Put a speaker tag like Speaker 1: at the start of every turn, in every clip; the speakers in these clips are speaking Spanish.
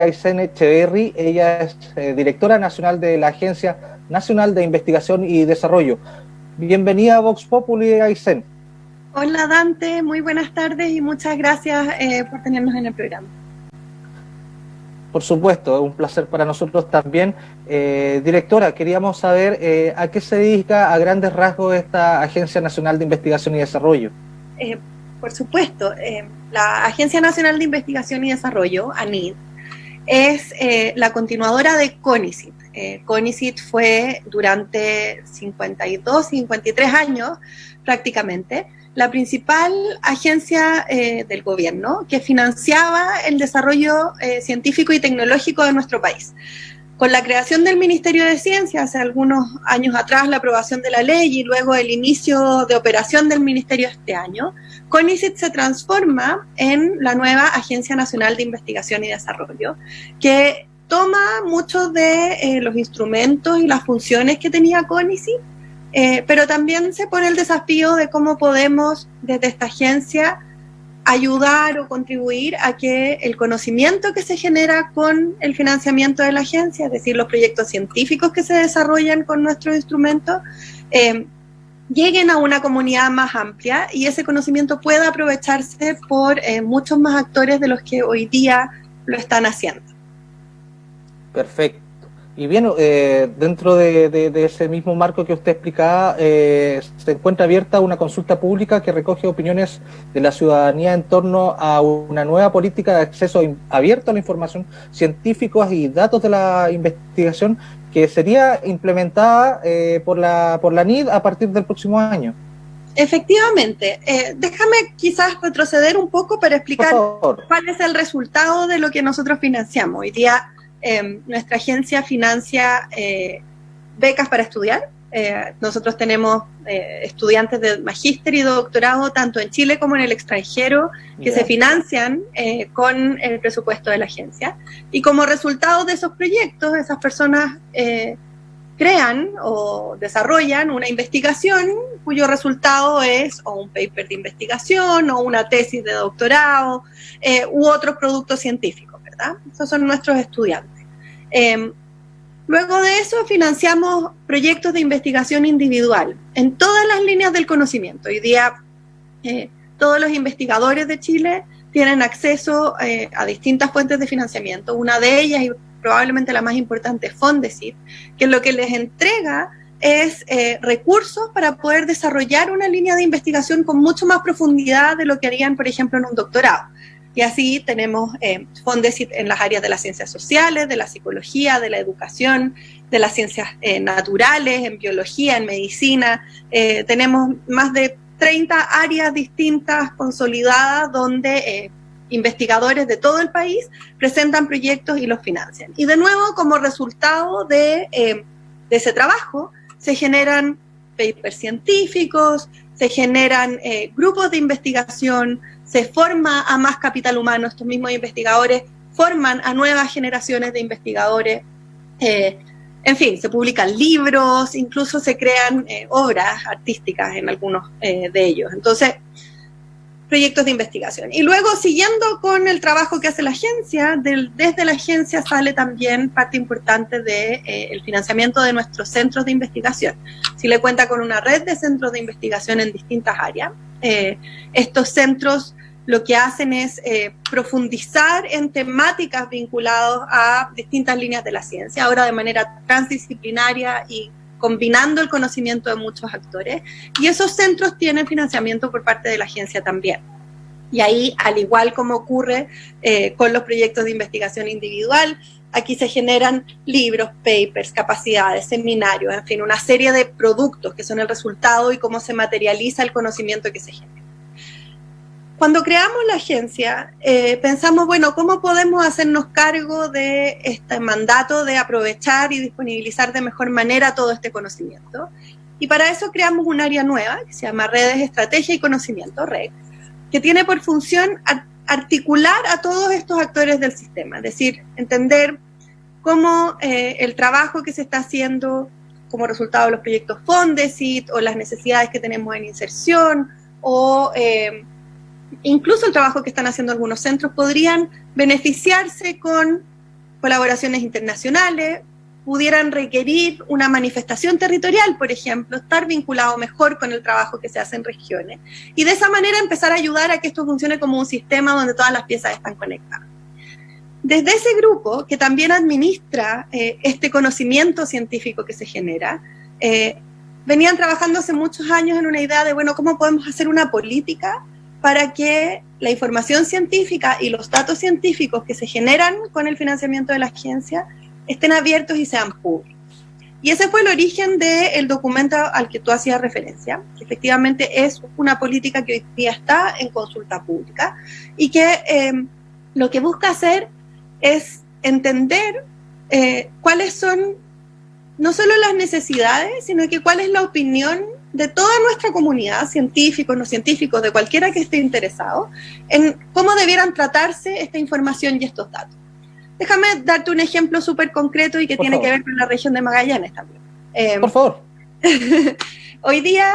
Speaker 1: Aysén Echeverry. Ella es directora nacional de la Agencia Nacional de Investigación y Desarrollo. Bienvenida a Vox Populi, Aysén.
Speaker 2: Hola Dante, muy buenas tardes y muchas gracias por tenernos en el programa.
Speaker 1: Por supuesto, es un placer para nosotros también. Directora, queríamos saber a qué se dedica a grandes rasgos esta Agencia Nacional de Investigación y Desarrollo.
Speaker 2: Por supuesto, la Agencia Nacional de Investigación y Desarrollo, ANID, es la continuadora de CONICIT. CONICIT fue durante 52, 53 años prácticamente la principal agencia del gobierno que financiaba el desarrollo científico y tecnológico de nuestro país. Con la creación del Ministerio de Ciencia, hace algunos años atrás, la aprobación de la ley y luego el inicio de operación del Ministerio este año, CONICIT se transforma en la nueva Agencia Nacional de Investigación y Desarrollo, que toma muchos de los instrumentos y las funciones que tenía CONICIT, pero también se pone el desafío de cómo podemos, desde esta agencia, ayudar o contribuir a que el conocimiento que se genera con el financiamiento de la agencia, es decir, los proyectos científicos que se desarrollan con nuestros instrumentos, lleguen a una comunidad más amplia y ese conocimiento pueda aprovecharse por muchos más actores de los que hoy día lo están haciendo.
Speaker 1: Perfecto. Y bien, dentro de ese mismo marco que usted explicaba, se encuentra abierta una consulta pública que recoge opiniones de la ciudadanía en torno a una nueva política de acceso abierto a la información científica y datos de la investigación que sería implementada por la ANID a partir del próximo año.
Speaker 2: Efectivamente. Déjame quizás retroceder un poco para explicar cuál es el resultado de lo que nosotros financiamos. Hoy día nuestra agencia financia becas para estudiar. Nosotros tenemos estudiantes de magíster y doctorado tanto en Chile como en el extranjero que se financian con el presupuesto de la agencia. Y como resultado de esos proyectos, esas personas crean o desarrollan una investigación cuyo resultado es o un paper de investigación o una tesis de doctorado u otros productos científicos, ¿verdad? Esos son nuestros estudiantes. Luego de eso financiamos proyectos de investigación individual en todas las líneas del conocimiento. Hoy día todos los investigadores de Chile tienen acceso a distintas fuentes de financiamiento. Una de ellas, y probablemente la más importante, es Fondesit, que lo que les entrega es recursos para poder desarrollar una línea de investigación con mucho más profundidad de lo que harían, por ejemplo, en un doctorado. Y así tenemos Fondesit en las áreas de las ciencias sociales, de la psicología, de la educación, de las ciencias naturales, en biología, en medicina. Tenemos más de 30 áreas distintas consolidadas donde investigadores de todo el país presentan proyectos y los financian. Y de nuevo, como resultado de ese trabajo, se generan papers científicos, se generan grupos de investigación, se forma a más capital humano. Estos mismos investigadores forman a nuevas generaciones de investigadores. En fin, se publican libros, incluso se crean obras artísticas en algunos de ellos. Entonces, proyectos de investigación. Y luego, siguiendo con el trabajo que hace la agencia, desde la agencia sale también parte importante del financiamiento de nuestros centros de investigación. Chile cuenta con una red de centros de investigación en distintas áreas. Estos centros lo que hacen es profundizar en temáticas vinculadas a distintas líneas de la ciencia, ahora de manera transdisciplinaria y combinando el conocimiento de muchos actores, y esos centros tienen financiamiento por parte de la agencia también. Y ahí, al igual como ocurre con los proyectos de investigación individual, aquí se generan libros, papers, capacidades, seminarios, en fin, una serie de productos que son el resultado y cómo se materializa el conocimiento que se genera. Cuando creamos la agencia, pensamos, bueno, ¿cómo podemos hacernos cargo de este mandato de aprovechar y disponibilizar de mejor manera todo este conocimiento? Y para eso creamos un área nueva que se llama Redes, Estrategia y Conocimiento, REC, que tiene por función articular a todos estos actores del sistema, es decir, entender cómo el trabajo que se está haciendo como resultado de los proyectos Fondesit o las necesidades que tenemos en inserción o incluso el trabajo que están haciendo algunos centros podrían beneficiarse con colaboraciones internacionales, pudieran requerir una manifestación territorial, por ejemplo, estar vinculado mejor con el trabajo que se hace en regiones, y de esa manera empezar a ayudar a que esto funcione como un sistema donde todas las piezas están conectadas. Desde ese grupo, que también administra este conocimiento científico que se genera, venían trabajando hace muchos años en una idea de, bueno, ¿cómo podemos hacer una política para que la información científica y los datos científicos que se generan con el financiamiento de la agencia estén abiertos y sean públicos? Y ese fue el origen del documento al que tú hacías referencia, que efectivamente es una política que hoy día está en consulta pública y que lo que busca hacer es entender cuáles son no solo las necesidades, sino que cuál es la opinión de toda nuestra comunidad, científicos, no científicos, de cualquiera que esté interesado, en cómo debieran tratarse esta información y estos datos. Déjame darte un ejemplo súper concreto y que tiene que ver con la región de Magallanes también.
Speaker 1: Por favor.
Speaker 2: Hoy día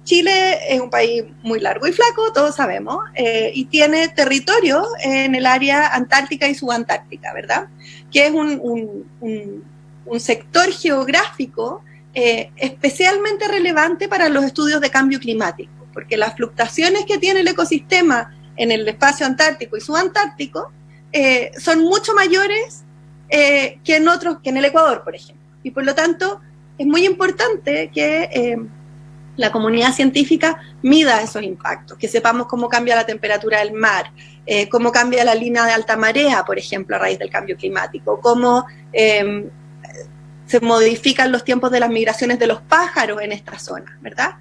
Speaker 2: Chile es un país muy largo y flaco, todos sabemos, y tiene territorio en el área antártica y subantártica, ¿verdad? Que es un sector geográfico especialmente relevante para los estudios de cambio climático, porque las fluctuaciones que tiene el ecosistema en el espacio antártico y subantártico son mucho mayores que en el Ecuador, por ejemplo. Y por lo tanto, es muy importante que la comunidad científica mida esos impactos, que sepamos cómo cambia la temperatura del mar, cómo cambia la línea de alta marea, por ejemplo, a raíz del cambio climático, cómo se modifican los tiempos de las migraciones de los pájaros en esta zona, ¿verdad?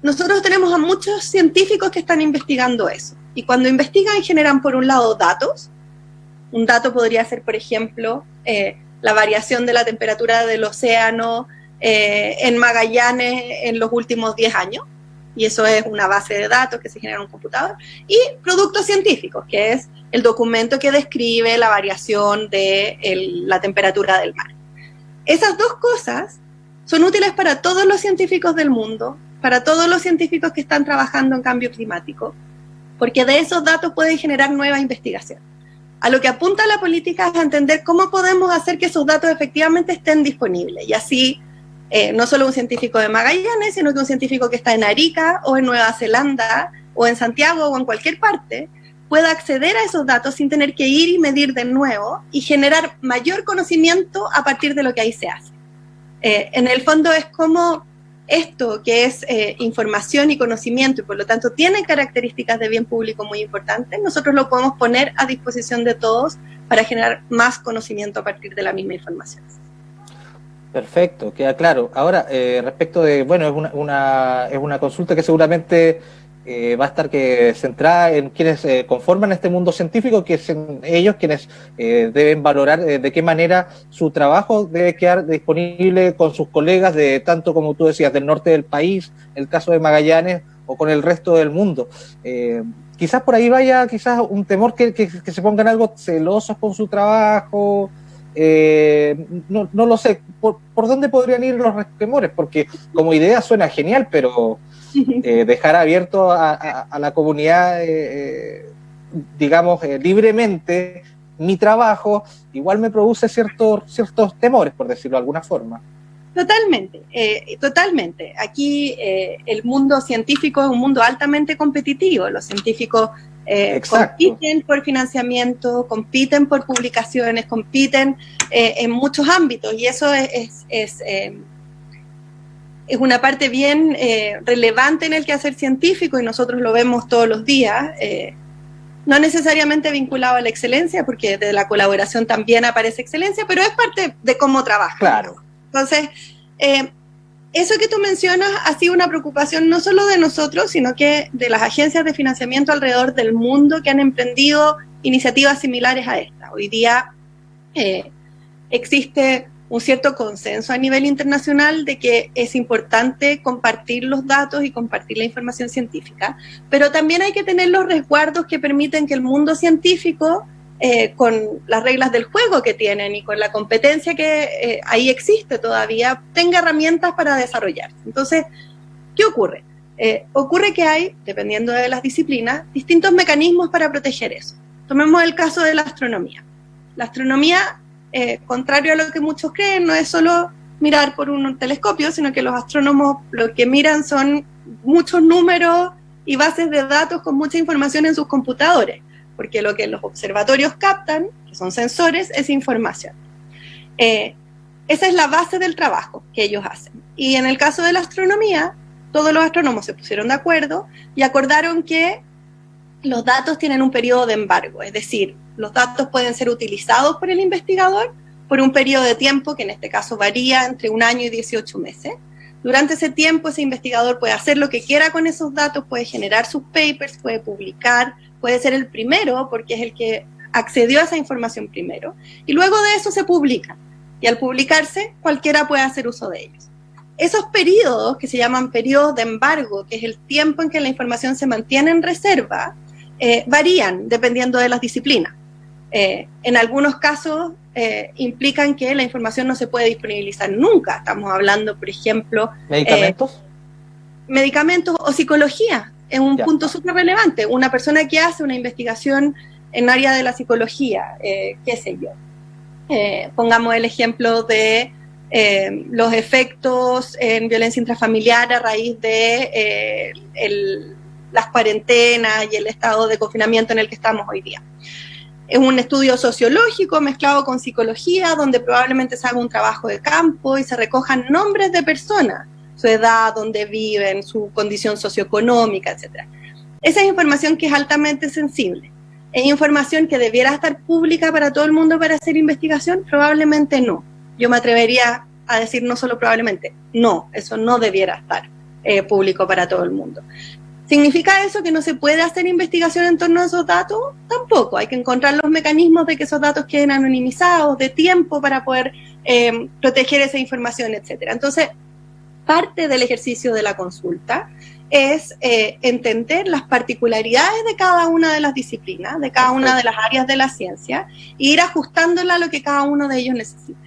Speaker 2: Nosotros tenemos a muchos científicos que están investigando eso, y cuando investigan generan, por un lado, datos. Un dato podría ser, por ejemplo, la variación de la temperatura del océano en Magallanes en los últimos 10 años, y eso es una base de datos que se genera en un computador, y productos científicos, que es el documento que describe la variación de la temperatura del mar. Esas dos cosas son útiles para todos los científicos del mundo, para todos los científicos que están trabajando en cambio climático, porque de esos datos pueden generar nuevas investigaciones. A lo que apunta la política es a entender cómo podemos hacer que esos datos efectivamente estén disponibles, y así no solo un científico de Magallanes, sino que un científico que está en Arica o en Nueva Zelanda o en Santiago o en cualquier parte pueda acceder a esos datos sin tener que ir y medir de nuevo y generar mayor conocimiento a partir de lo que ahí se hace. En el fondo es como esto, que es información y conocimiento, y por lo tanto tiene características de bien público muy importantes, nosotros lo podemos poner a disposición de todos para generar más conocimiento a partir de la misma información.
Speaker 1: Perfecto, queda claro. Ahora, respecto de, bueno, es una consulta que seguramente va a estar centrada en quienes conforman este mundo científico, que son ellos quienes deben valorar de qué manera su trabajo debe quedar disponible con sus colegas de tanto, como tú decías, del norte del país, el caso de Magallanes, o con el resto del mundo. Quizás por ahí vaya un temor que se pongan algo celosos con su trabajo. No lo sé, ¿por dónde podrían ir los temores? Porque como idea suena genial, pero dejar abierto a la comunidad, digamos, libremente mi trabajo, igual me produce ciertos temores, por decirlo de alguna forma.
Speaker 2: Totalmente, totalmente. Aquí el mundo científico es un mundo altamente competitivo. Los científicos compiten por financiamiento, compiten por publicaciones, compiten en muchos ámbitos, y eso es una parte bien relevante en el quehacer científico, y nosotros lo vemos todos los días, no necesariamente vinculado a la excelencia, porque de la colaboración también aparece excelencia, pero es parte de cómo trabaja.
Speaker 1: Claro.
Speaker 2: Entonces, eso que tú mencionas ha sido una preocupación no solo de nosotros, sino que de las agencias de financiamiento alrededor del mundo que han emprendido iniciativas similares a esta. Hoy día existe un cierto consenso a nivel internacional de que es importante compartir los datos y compartir la información científica, pero también hay que tener los resguardos que permiten que el mundo científico, con las reglas del juego que tienen y con la competencia que ahí existe todavía, tenga herramientas para desarrollarse. Entonces, ¿qué ocurre? Ocurre que hay, dependiendo de las disciplinas, distintos mecanismos para proteger eso. Tomemos el caso de la astronomía. La astronomía, contrario a lo que muchos creen, no es solo mirar por un telescopio, sino que los astrónomos lo que miran son muchos números y bases de datos con mucha información en sus computadores, porque lo que los observatorios captan, que son sensores, es información. Esa es la base del trabajo que ellos hacen. Y en el caso de la astronomía, todos los astrónomos se pusieron de acuerdo y acordaron que los datos tienen un periodo de embargo, es decir, los datos pueden ser utilizados por el investigador por un periodo de tiempo que en este caso varía entre 1 año y 18 meses. Durante ese tiempo ese investigador puede hacer lo que quiera con esos datos, puede generar sus papers, puede publicar, puede ser el primero porque es el que accedió a esa información primero, y luego de eso se publica, y al publicarse cualquiera puede hacer uso de ellos. Esos periodos, que se llaman periodos de embargo, que es el tiempo en que la información se mantiene en reserva, varían dependiendo de las disciplinas. En algunos casos implican que la información no se puede disponibilizar nunca. Estamos hablando, por ejemplo...
Speaker 1: ¿Medicamentos?
Speaker 2: Medicamentos o psicología, es un punto súper relevante. Una persona que hace una investigación en área de la psicología, qué sé yo. Pongamos el ejemplo de los efectos en violencia intrafamiliar a raíz de las cuarentenas y el estado de confinamiento en el que estamos hoy día. Es un estudio sociológico mezclado con psicología, donde probablemente se haga un trabajo de campo y se recojan nombres de personas, su edad, dónde viven, su condición socioeconómica, etc. Esa es información que es altamente sensible. ¿Es información que debiera estar pública para todo el mundo para hacer investigación? Probablemente no. Yo me atrevería a decir no solo probablemente, no, eso no debiera estar público para todo el mundo. ¿Significa eso que no se puede hacer investigación en torno a esos datos? Tampoco. Hay que encontrar los mecanismos de que esos datos queden anonimizados, de tiempo para poder proteger esa información, etc. Entonces, parte del ejercicio de la consulta es entender las particularidades de cada una de las disciplinas, de cada una de las áreas de la ciencia, e ir ajustándola a lo que cada uno de ellos necesita.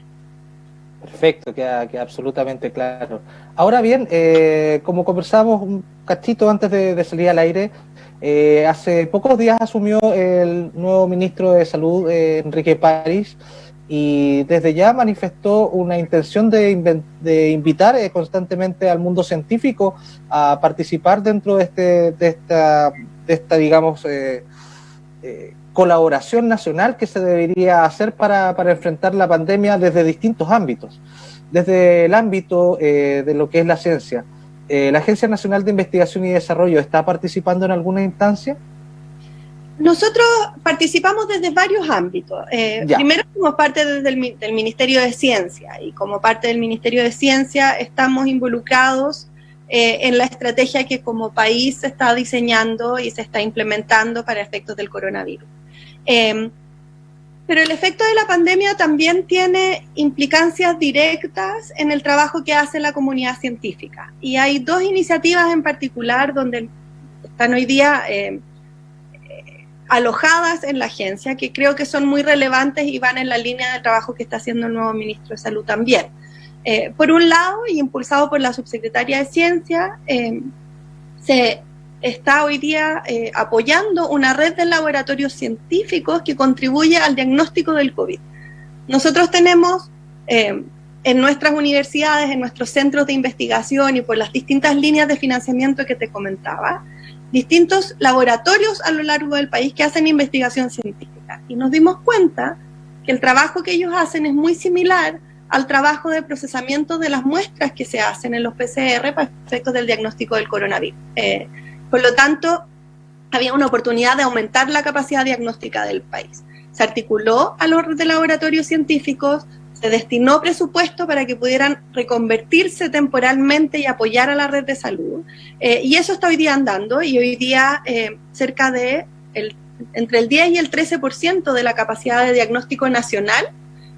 Speaker 1: Perfecto, queda absolutamente claro. Ahora bien, como conversábamos un cachito antes de salir al aire, hace pocos días asumió el nuevo ministro de Salud, Enrique París, y desde ya manifestó una intención de invitar constantemente al mundo científico a participar dentro de esta digamos, colaboración nacional que se debería hacer para enfrentar la pandemia desde distintos ámbitos. Desde el ámbito de lo que es la ciencia, ¿la Agencia Nacional de Investigación y Desarrollo está participando en alguna instancia?
Speaker 2: Nosotros participamos desde varios ámbitos. Primero, como parte del Ministerio de Ciencia, y como parte del Ministerio de Ciencia estamos involucrados en la estrategia que como país se está diseñando y se está implementando para efectos del coronavirus. Pero el efecto de la pandemia también tiene implicancias directas en el trabajo que hace la comunidad científica. Y hay dos iniciativas en particular donde están hoy día alojadas en la agencia, que creo que son muy relevantes y van en la línea del trabajo que está haciendo el nuevo ministro de Salud también. Por un lado, y impulsado por la subsecretaria de Ciencia, se está hoy día apoyando una red de laboratorios científicos que contribuye al diagnóstico del COVID. Nosotros tenemos en nuestras universidades, en nuestros centros de investigación y por las distintas líneas de financiamiento que te comentaba, distintos laboratorios a lo largo del país que hacen investigación científica. Y nos dimos cuenta que el trabajo que ellos hacen es muy similar al trabajo de procesamiento de las muestras que se hacen en los PCR para efectos del diagnóstico del coronavirus. Por lo tanto, había una oportunidad de aumentar la capacidad diagnóstica del país. Se articuló a los de laboratorios científicos, se destinó presupuesto para que pudieran reconvertirse temporalmente y apoyar a la red de salud. Y eso está hoy día andando, y hoy día cerca de entre el 10 y el 13% de la capacidad de diagnóstico nacional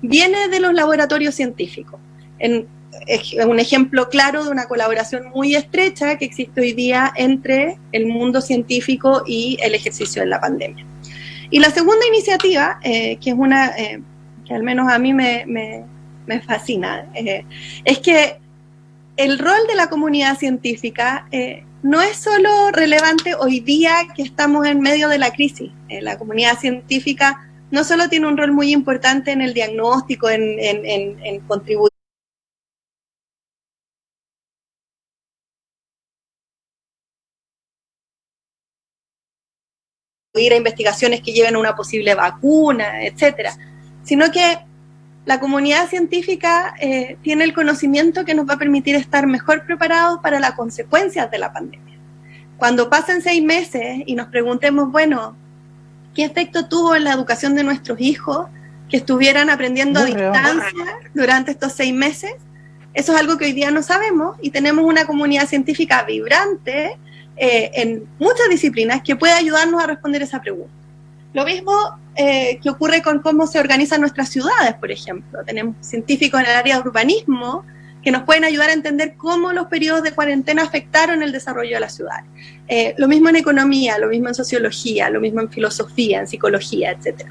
Speaker 2: viene de los laboratorios científicos. Es un ejemplo claro de una colaboración muy estrecha que existe hoy día entre el mundo científico y el ejercicio de la pandemia. Y la segunda iniciativa, que es una que al menos a mí me fascina, es que el rol de la comunidad científica no es solo relevante hoy día que estamos en medio de la crisis. La comunidad científica no solo tiene un rol muy importante en el diagnóstico, en contribuir a investigaciones que lleven a una posible vacuna, etcétera, sino que la comunidad científica tiene el conocimiento que nos va a permitir estar mejor preparados para las consecuencias de la pandemia. Cuando pasen 6 meses y nos preguntemos, bueno, ¿qué efecto tuvo en la educación de nuestros hijos que estuvieran aprendiendo a distancia durante estos 6 meses? Eso es algo que hoy día no sabemos y tenemos una comunidad científica vibrante en muchas disciplinas que puede ayudarnos a responder esa pregunta. Lo mismo que ocurre con cómo se organizan nuestras ciudades, por ejemplo. Tenemos científicos en el área de urbanismo que nos pueden ayudar a entender cómo los periodos de cuarentena afectaron el desarrollo de las ciudades. Lo mismo en economía, lo mismo en sociología, lo mismo en filosofía, en psicología, etc.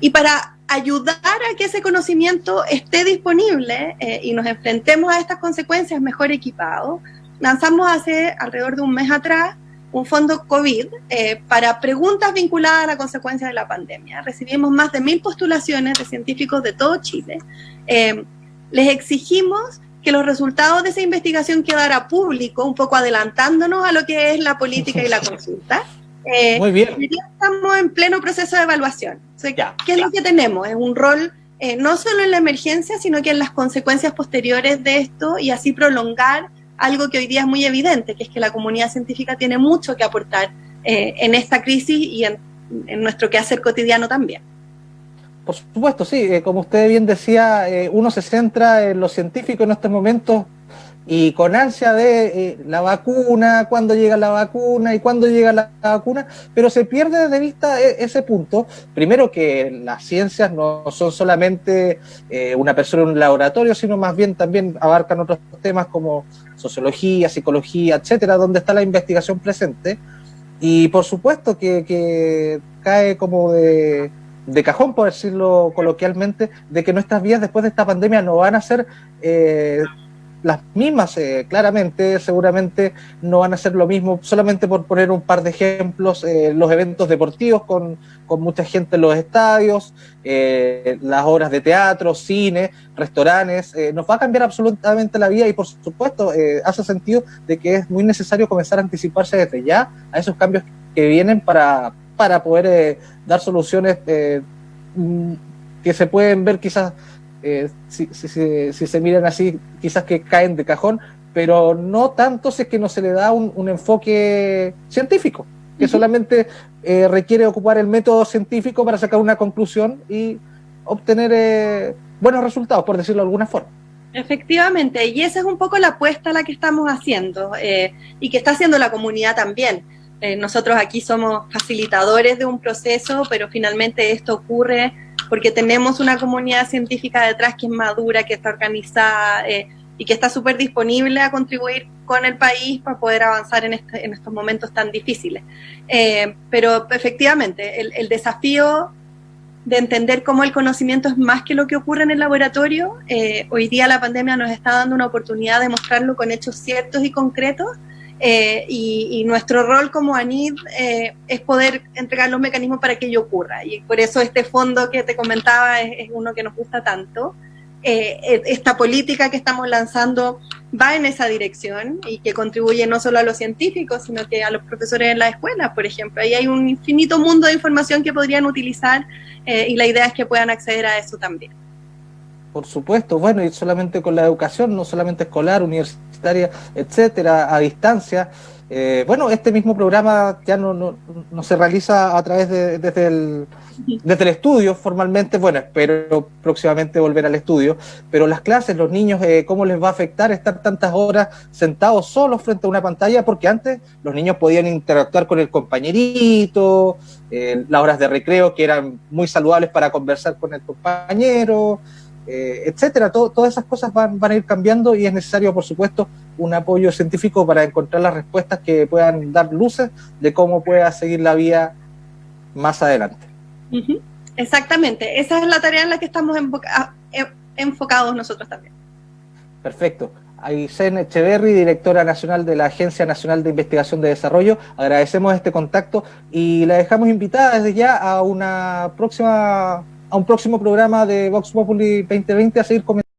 Speaker 2: Y para ayudar a que ese conocimiento esté disponible y nos enfrentemos a estas consecuencias mejor equipados, lanzamos hace alrededor de un mes atrás un fondo COVID para preguntas vinculadas a la consecuencia de la pandemia. Recibimos más de 1000 postulaciones de científicos de todo Chile. Les exigimos que los resultados de esa investigación quedara público, un poco adelantándonos a lo que es la política y la consulta.
Speaker 1: Muy bien.
Speaker 2: Estamos en pleno proceso de evaluación. O sea, ¿qué es lo que tenemos? Es un rol no solo en la emergencia, sino que en las consecuencias posteriores de esto y así prolongar algo que hoy día es muy evidente, que es que la comunidad científica tiene mucho que aportar en esta crisis y en nuestro quehacer cotidiano también.
Speaker 1: Por supuesto, sí, como usted bien decía, uno se centra en lo científico en estos momentos y con ansia de la vacuna, cuándo llega la vacuna y cuándo llega la vacuna, pero se pierde de vista ese punto. Primero, que las ciencias no son solamente una persona en un laboratorio, sino más bien también abarcan otros temas como sociología, psicología, etcétera, donde está la investigación presente. Y por supuesto que cae como de cajón, por decirlo coloquialmente, de que nuestras vidas después de esta pandemia no van a ser las mismas, claramente, seguramente no van a ser lo mismo. Solamente por poner un par de ejemplos, los eventos deportivos con mucha gente en los estadios, las obras de teatro, cine, restaurantes, nos va a cambiar absolutamente la vida y por supuesto hace sentido de que es muy necesario comenzar a anticiparse desde ya a esos cambios que vienen para poder dar soluciones que se pueden ver quizás si se miran así, quizás que caen de cajón, pero no tanto si es que no se le da un enfoque científico, que solamente requiere ocupar el método científico para sacar una conclusión y obtener buenos resultados, por decirlo de alguna forma.
Speaker 2: Efectivamente, y esa es un poco la apuesta a la que estamos haciendo y que está haciendo la comunidad también. Nosotros aquí somos facilitadores de un proceso, pero finalmente esto ocurre porque tenemos una comunidad científica detrás que es madura, que está organizada y que está súper disponible a contribuir con el país para poder avanzar en estos momentos tan difíciles. Pero efectivamente, el desafío de entender cómo el conocimiento es más que lo que ocurre en el laboratorio, hoy día la pandemia nos está dando una oportunidad de mostrarlo con hechos ciertos y concretos, y nuestro rol como ANID es poder entregar los mecanismos para que ello ocurra, y por eso este fondo que te comentaba es uno que nos gusta tanto. Esta política que estamos lanzando va en esa dirección y que contribuye no solo a los científicos, sino que a los profesores en las escuelas, por ejemplo. Ahí hay un infinito mundo de información que podrían utilizar y la idea es que puedan acceder a eso también.
Speaker 1: Por supuesto, bueno, y solamente con la educación, no solamente escolar, universitaria, etcétera, a distancia. Bueno, este mismo programa ya no se realiza a través desde el estudio formalmente. Bueno, espero próximamente volver al estudio, pero las clases, los niños, ¿cómo les va a afectar estar tantas horas sentados solos frente a una pantalla? Porque antes los niños podían interactuar con el compañerito, las horas de recreo que eran muy saludables para conversar con el compañero, etcétera. Todas esas cosas van a ir cambiando y es necesario, por supuesto, un apoyo científico para encontrar las respuestas que puedan dar luces de cómo pueda seguir la vida más adelante.
Speaker 2: Exactamente, esa es la tarea en la que estamos enfocados nosotros también.
Speaker 1: Perfecto. Aysén Echeverry, directora nacional de la Agencia Nacional de Investigación de Desarrollo. Agradecemos este contacto y la dejamos invitada desde ya a un próximo programa de Vox Populi 2020 a seguir comentando